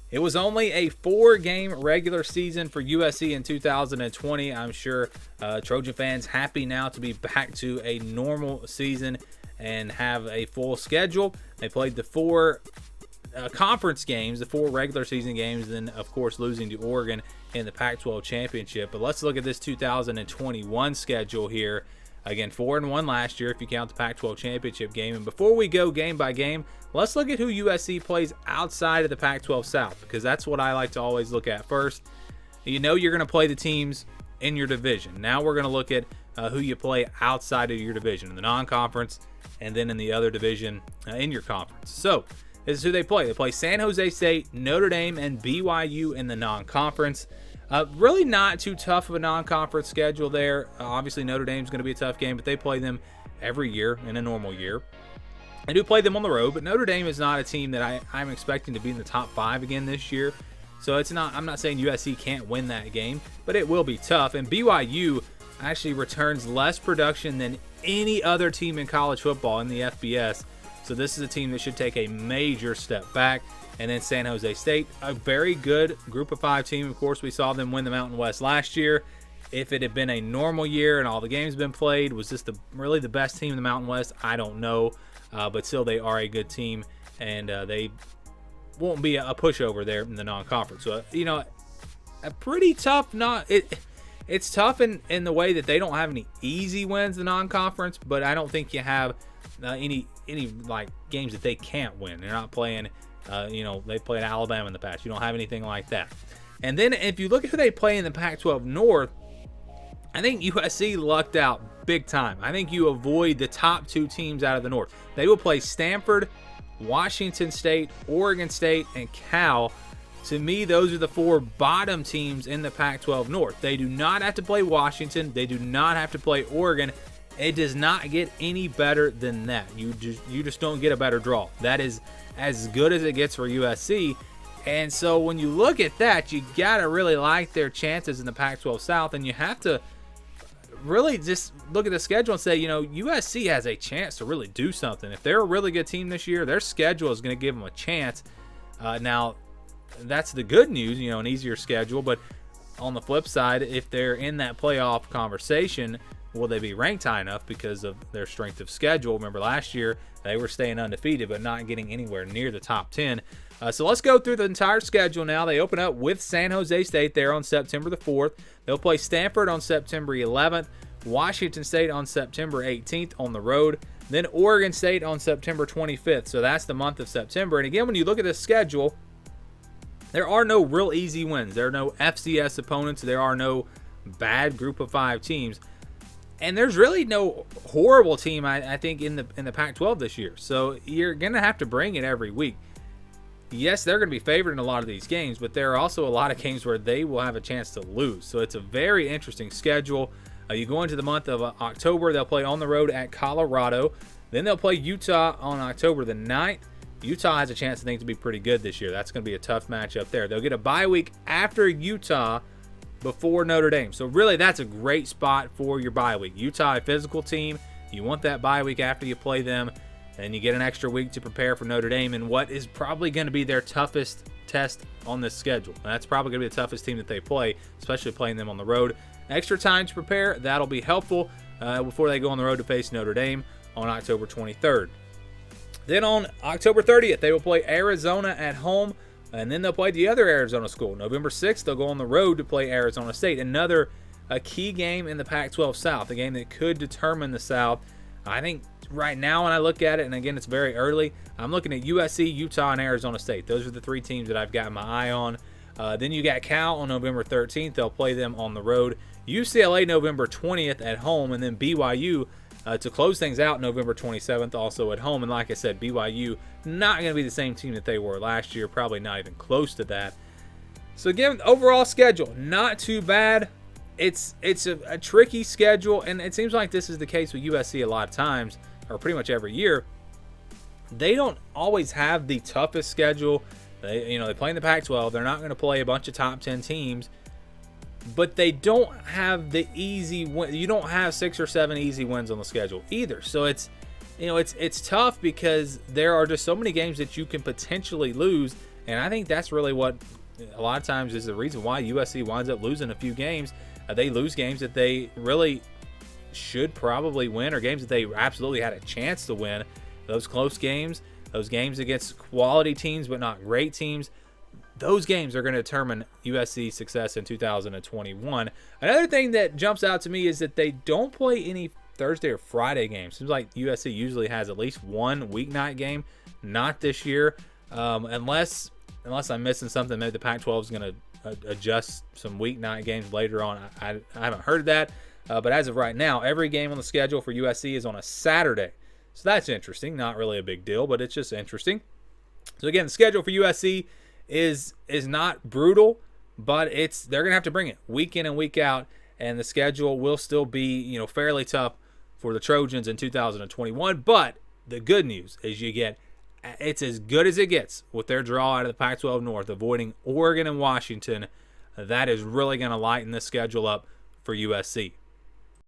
It was only a 4-game regular season for USC in 2020. I'm sure Trojan fans happy now to be back to a normal season and have a full schedule. They played the 4 conference games, the 4 regular season games, then of course losing to Oregon in the Pac-12 championship. But let's look at this 2021 schedule here. Again, 4-1 last year if you count the Pac-12 championship game. And before we go game by game, let's look at who USC plays outside of the Pac-12 South, because that's what I like to always look at first. You know you're going to play the teams in your division. Now we're going to look at who you play outside of your division, in the non-conference, and then in the other division in your conference. So this is who they play. They play San Jose State, Notre Dame, and BYU in the non-conference. Really not too tough of a non-conference schedule there. Obviously, Notre Dame's going to be a tough game, but they play them every year in a normal year. I do play them on the road, but Notre Dame is not a team that I'm expecting to be in the top 5 again this year. So it's not. I'm not saying USC can't win that game, but it will be tough. And BYU actually returns less production than any other team in college football in the FBS. So this is a team that should take a major step back. And then San Jose State, a very good group of 5 team. Of course, we saw them win the Mountain West last year. If it had been a normal year and all the games been played, was this really the best team in the Mountain West? I don't know. But still, they are a good team, and they won't be a pushover there in the non-conference. So, a pretty tough it's tough in the way that they don't have any easy wins in the non-conference, but I don't think you have any like games that they can't win. They're not playing they played Alabama in the past. You don't have anything like that. And then if you look at who they play in the Pac-12 North, I think USC lucked out big time. I think you avoid the top 2 teams out of the North. They will play Stanford, Washington State, Oregon State, and Cal. To me, those are the 4 bottom teams in the Pac-12 North. They do not have to play Washington. They do not have to play Oregon. It does not get any better than that. You just don't get a better draw. That is as good as it gets for USC. And so when you look at that, you got to really like their chances in the Pac-12 South, and you have to really just look at the schedule and say, USC has a chance to really do something. If they're a really good team this year, their schedule is going to give them a chance. Now, that's the good news, an easier schedule. But on the flip side, if they're in that playoff conversation, will they be ranked high enough because of their strength of schedule? Remember last year, they were staying undefeated but not getting anywhere near the top 10. So let's go through the entire schedule now. They open up with San Jose State there on September the 4th. They'll play Stanford on September 11th, Washington State on September 18th on the road, then Oregon State on September 25th. So that's the month of September. And again, when you look at this schedule, there are no real easy wins. There are no FCS opponents. There are no bad group of 5 teams. And there's really no horrible team, I think, in the Pac-12 this year. So you're going to have to bring it every week. Yes, they're going to be favored in a lot of these games, but there are also a lot of games where they will have a chance to lose. So it's a very interesting schedule. You go into the month of October, they'll play on the road at Colorado. Then they'll play Utah on October the 9th. Utah has a chance, I think, to be pretty good this year. That's going to be a tough matchup there. They'll get a bye week after Utah, before Notre Dame. So really, that's a great spot for your bye week. Utah, a physical team. You want that bye week after you play them. And you get an extra week to prepare for Notre Dame in what is probably going to be their toughest test on this schedule. And that's probably going to be the toughest team that they play, especially playing them on the road. Extra time to prepare, that'll be helpful before they go on the road to face Notre Dame on October 23rd. Then on October 30th, they will play Arizona at home. And then they'll play the other Arizona school. November 6th, they'll go on the road to play Arizona State. Another key game in the Pac-12 South, a game that could determine the South. I think right now when I look at it, and again, it's very early, I'm looking at USC, Utah, and Arizona State. Those are the 3 teams that I've got my eye on. Then you got Cal on November 13th. They'll play them on the road. UCLA November 20th at home, and then BYU to close things out November 27th also at home. And like I said, BYU not going to be the same team that they were last year, probably not even close to that. So again, overall schedule, not too bad. It's a tricky schedule, and it seems like this is the case with USC a lot of times, or pretty much every year. They don't always have the toughest schedule. They play in the Pac-12. They're not going to play a bunch of top 10 teams, but they don't have the easy win. You don't have 6 or 7 easy wins on the schedule either. So it's tough because there are just so many games that you can potentially lose, And I think that's really what a lot of times is the reason why USC winds up losing a few games. They lose games that they really should probably win, or games that they absolutely had a chance to win. Those close games, those games against quality teams but not great teams, those games are going to determine USC's success in 2021. Another thing that jumps out to me is that they don't play any Thursday or Friday games. Seems like USC usually has at least one weeknight game. Not this year, unless I'm missing something. Maybe the Pac-12 is going to adjust some weeknight games later on. I haven't heard that, but as of right now, every game on the schedule for USC is on a Saturday. So that's interesting. Not really a big deal, but it's just interesting. So again, the schedule for USC is not brutal, but they're going to have to bring it week in and week out, and the schedule will still be, fairly tough for the Trojans in 2021. But the good news is it's as good as it gets with their draw out of the Pac-12 North, avoiding Oregon and Washington. That is really going to lighten the schedule up for USC.